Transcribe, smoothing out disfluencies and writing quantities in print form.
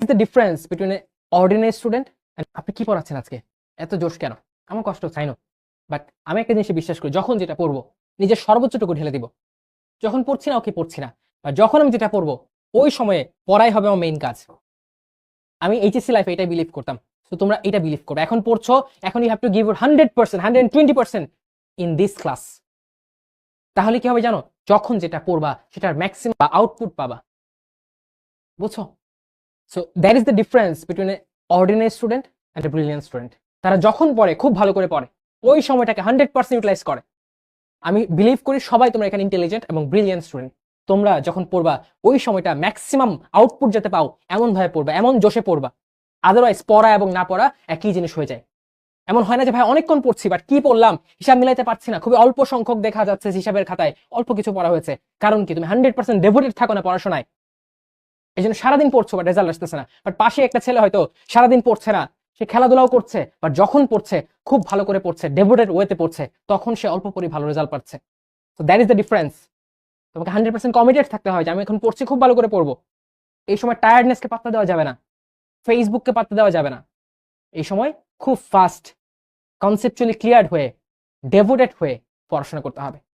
Is the difference between a ordinary student and আপনি কি পড়াচ্ছেন আজকে এত জোশ কেন? আমার কষ্ট হচ্ছে আই নো, বাট আমি একটা জিনিসে বিশ্বাস করি, যখন যেটা পড়বো নিজের সর্বোচ্চটুকু ঢেলে দিব। যখন পড়ছি না ওকে পড়ছি না, আর যখন আমি যেটা পড়বো ওই সময়ে পড়াই হবে আমার মেইন কাজ। আমি এইচএসসি লাইফে এটাই বিলিভ করতাম, তো তোমরা এটা বিলিভ করো। এখন পড়ছো, এখন you have to give your 100%, 120% in this class. তাহলে কি হবে জানো? যখন যেটা পড়বা সেটার ম্যাক্সিমাম আউটপুট পাবা, বুঝছো? So that is the difference between a ordinary student and a brilliant student. তারা যখন পড়ে খুব ভালো করে পড়ে, ওই সময়টাকে 100% ইউটিলাইজ করে। আমি বিলিভ করি সবাই তোমরা এখানে ইন্টেলিজেন্ট এবং ব্রিলিয়ান্ট স্টুডেন্ট। তোমরা যখন পড়বা ওই সময়টা ম্যাক্সিমাম আউটপুট যাতে পাও এমন ভাবে পড়বা, এমন জোশে পড়বা। আদারওয়াইজ পড়া এবং না পড়া একই জিনিস হয়ে যায়। এমন হয় না যে ভাই অনেকক্ষণ পড়ছি বাট কি পড়লাম হিসাব মিলাইতে পারছি না, খুবই অল্প সংখ্যক দেখা যাচ্ছে হিসাবের খাতায় অল্প কিছু পড়া হয়েছে। কারণ কি? তুমি 100% ডেভোটেড থাকো না পড়াশোনায়, এই জন্য সারাদিন পড়ছো বাট রেজাল্ট আসতেছে না। বাট পাশে একটা ছেলে হয়তো সারাদিন পড়ছে না, সে খেলাধুলাও করছে, বাট যখন পড়ছে খুব ভালো করে পড়ছে, ডেভোটেড ওয়েতে পড়ছে, তখন সে অল্প পরি ভালো রেজাল্ট পাচ্ছে। তো দ্যাট ইজ দ্য ডিফারেন্স। তোমাকে 100% কমিটেড থাকতে হয় যে আমি এখন পড়ছি, খুব ভালো করে পড়বো। এই সময় টায়ার্ডনেসকে পাত্তা দেওয়া যাবে না, ফেসবুককে পাত্তা দেওয়া যাবে না। এই সময় খুব ফাস্ট, কনসেপচুয়ালি ক্লিয়ার হয়ে, ডেভোটেড হয়ে পড়াশোনা করতে হবে।